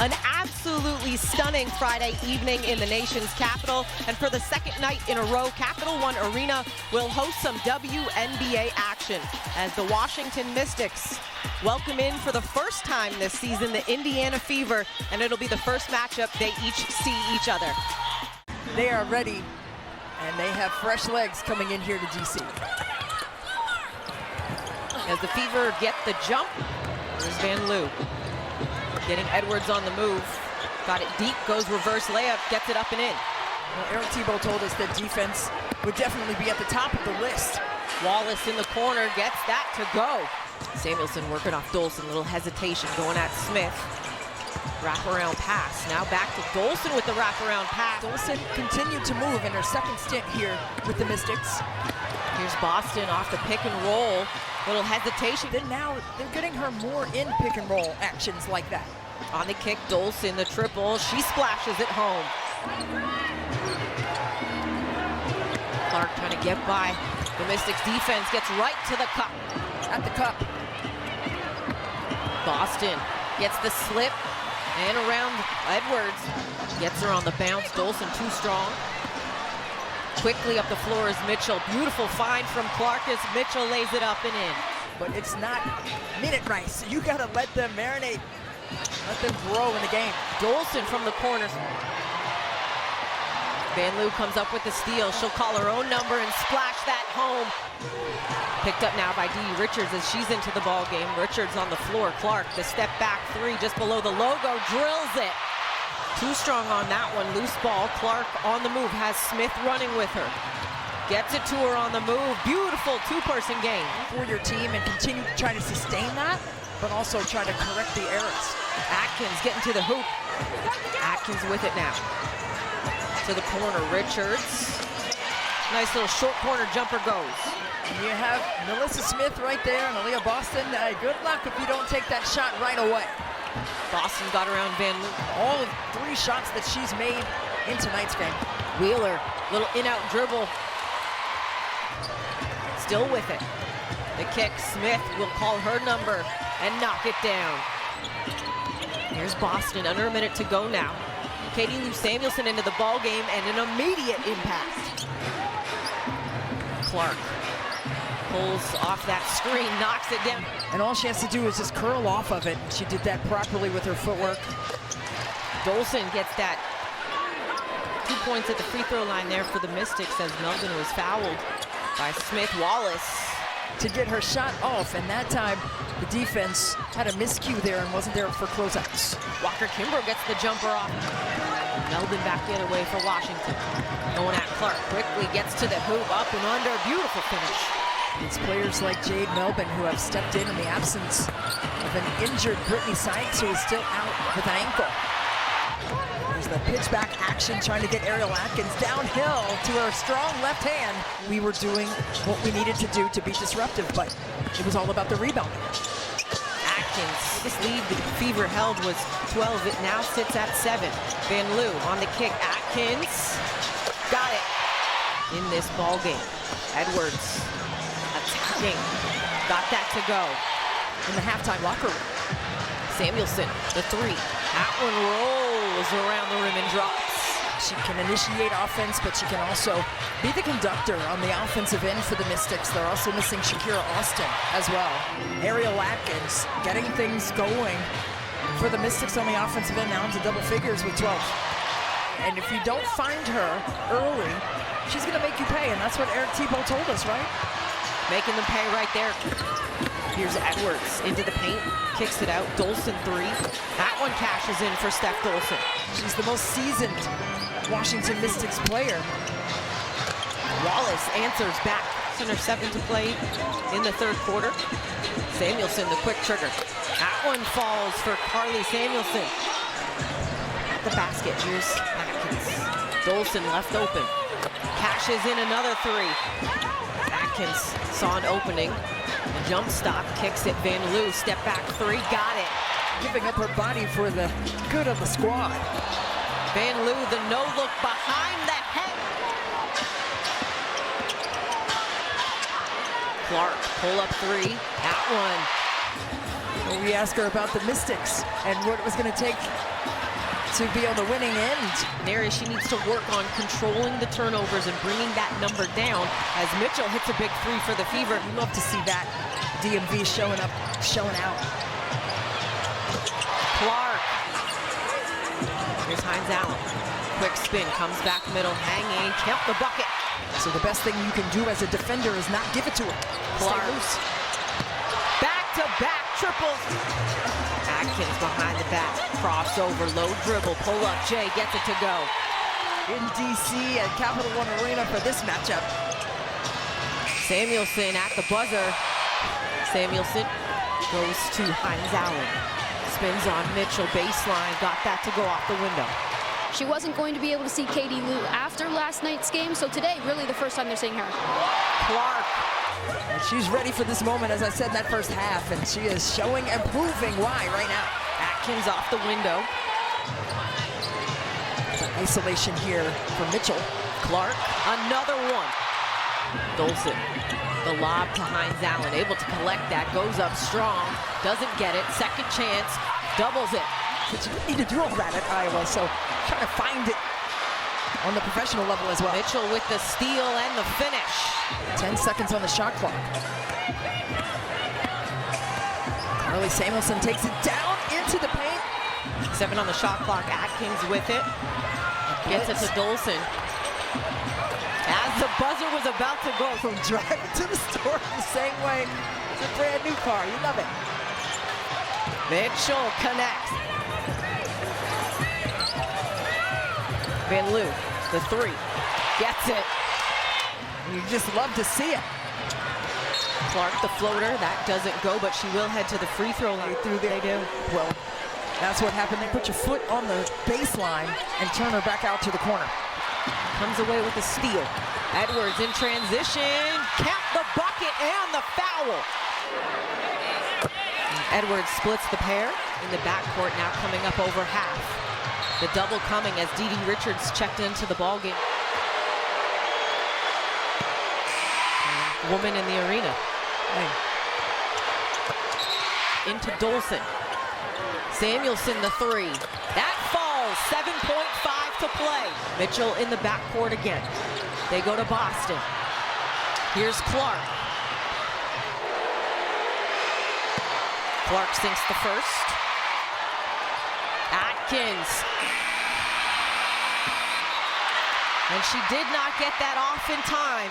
An absolutely stunning Friday evening in the nation's capital, and for the second night in a row, Capital One Arena will host some WNBA action as the Washington Mystics welcome in for the first time this season the Indiana Fever, and it'll be the first matchup they each see each other. They are ready, and they have fresh legs coming in here to DC. As the Fever get the jump, there's Van Loo. Getting Edwards on the move. Got it deep, goes reverse layup, gets it up and in. Well, Eric Thibault told us that defense would definitely be at the top of the list. Wallace in the corner gets that to go. Samuelson working off Dolson, little hesitation going at Smith. Wraparound pass, now back to Dolson with the wraparound pass. Dolson continued to move in her second stint here with the Mystics. Here's Boston off the pick and roll. Little hesitation. Then now they're getting her more in pick and roll actions like that. On the kick, Dolson, the triple. She splashes it home. Clark trying to get by. The Mystics defense gets right to the cup. At the cup. Boston gets the slip and around Edwards. Gets her on the bounce. Dolson too strong. Quickly up the floor is Mitchell. Beautiful find from Clark as Mitchell lays it up and in. But it's not minute rice. You gotta let them marinate. Let them grow in the game. Dolson from the corners. Van Loo comes up with the steal. She'll call her own number and splash that home. Picked up now by Dee Richards as she's into the ball game. Richards on the floor. Clark, the step back three just below the logo, drills it. Too strong on that one. Loose ball. Clark on the move. Has Smith running with her. Gets it to her on the move. Beautiful two-person game. For your team and continue to try to sustain that, but also try to correct the errors. Atkins getting to the hoop. Atkins with it now. To the corner. Richards. Nice little short corner jumper goes. You have Melissa Smith right there and Aaliyah Boston. Good luck if you don't take that shot right away. Boston got around Van Loo. All of 3 shots that she's made in tonight's game. Wheeler, little in-out dribble. Still with it. The kick, Smith will call her number and knock it down. Here's Boston, under a minute to go now. Katie Lou Samuelson into the ball game and an immediate impact. Clark pulls off that screen, knocks it down. And all she has to do is just curl off of it. She did that properly with her footwork. Dolson gets that 2 points at the free throw line there for the Mystics as Melvin was fouled by Smith. Wallace to get her shot off, and that time the defense had a miscue there and wasn't there for closeouts. Walker Kimbrough gets the jumper off. Melvin back the other way for Washington. Going at Clark, quickly gets to the hoop, up and under, beautiful finish. It's players like Jade Melvin who have stepped in the absence of an injured Brittany Sykes, who is still out with an ankle. There's the pitch back action, trying to get Ariel Atkins downhill to her strong left hand. We were doing what we needed to do to be disruptive, but it was all about the rebound. Atkins, this lead the Fever held was 12. It now sits at 7. Van Loo on the kick. Atkins got it in this ball game. Edwards attacking, got that to go. In the halftime locker room. Samuelson, the 3. That one rolls around the rim and drops. She can initiate offense, but she can also be the conductor on the offensive end for the Mystics. They're also missing Shakira Austin as well. Ariel Atkins getting things going for the Mystics on the offensive end, now into double figures with 12. And if you don't find her early, she's going to make you pay, and that's what Eric Thibault told us, right? Making them pay right there. Here's Edwards into the paint, kicks it out. Dolson 3. That one cashes in for Steph Dolson. She's the most seasoned Washington Mystics player. Wallace answers back. Center 7 to play in the third quarter. Samuelson, the quick trigger. That one falls for Carly Samuelson. At the basket, here's Atkins. Dolson left open. Cashes in another 3. Atkins saw an opening. The jump stop, kicks it. Van Loo, step back 3, got it. Giving up her body for the good of the squad. Van Loo, the no look behind the head. Clark, pull up 3. That one We asked her about the Mystics and what it was going to take to be on the winning end. An area she needs to work on, controlling the turnovers and bringing that number down as Mitchell hits a big three for the Fever. We'd love to see that DMV showing out. Clark. Here's Hines Allen. Quick spin, comes back middle, hanging, count the bucket. So the best thing you can do as a defender is not give it to her. Clark. Stay loose. Back-to-back triples. Atkins behind the back, crossover, low dribble, pull up, Jay gets it to go. In DC at Capital One Arena for this matchup. Samuelson at the buzzer. Samuelson goes to Hines Allen. Spins on Mitchell, baseline, got that to go off the window. She wasn't going to be able to see Katie Lou after last night's game, so today, really the first time they're seeing her. Clark. And she's ready for this moment, as I said in that first half, and she is showing and proving why right now. Atkins off the window. Isolation here for Mitchell. Clark, another one. Dolson, the lob to Hines Allen, able to collect that, goes up strong, doesn't get it, second chance, doubles it. But you didn't need to do all that at Iowa, so trying to find it on the professional level as well. Mitchell with the steal and the finish. 10 seconds on the shot clock. Carly Samuelson takes it down into the paint. 7 on the shot clock, Atkins with it. Gets it to Dolson. As the buzzer was about to go. From driving to the store the same way. It's a brand new car, you love it. Mitchell connects. Van Loo, the three, gets it. You just love to see it. Clark, the floater, that doesn't go, but she will head to the free throw line. Through there. They do. Well, that's what happened. They put your foot on the baseline and turn her back out to the corner. Comes away with a steal. Edwards in transition, count the bucket and the foul. Edwards splits the pair in the backcourt, now coming up over half. The double coming as Dee Dee Richards checked into the ballgame. Woman in the arena. Hey. Into Dolson. Samuelson, the three. That falls, 7.5 to play. Mitchell in the backcourt again. They go to Boston. Here's Clark. Clark sinks the first. Atkins. And she did not get that off in time.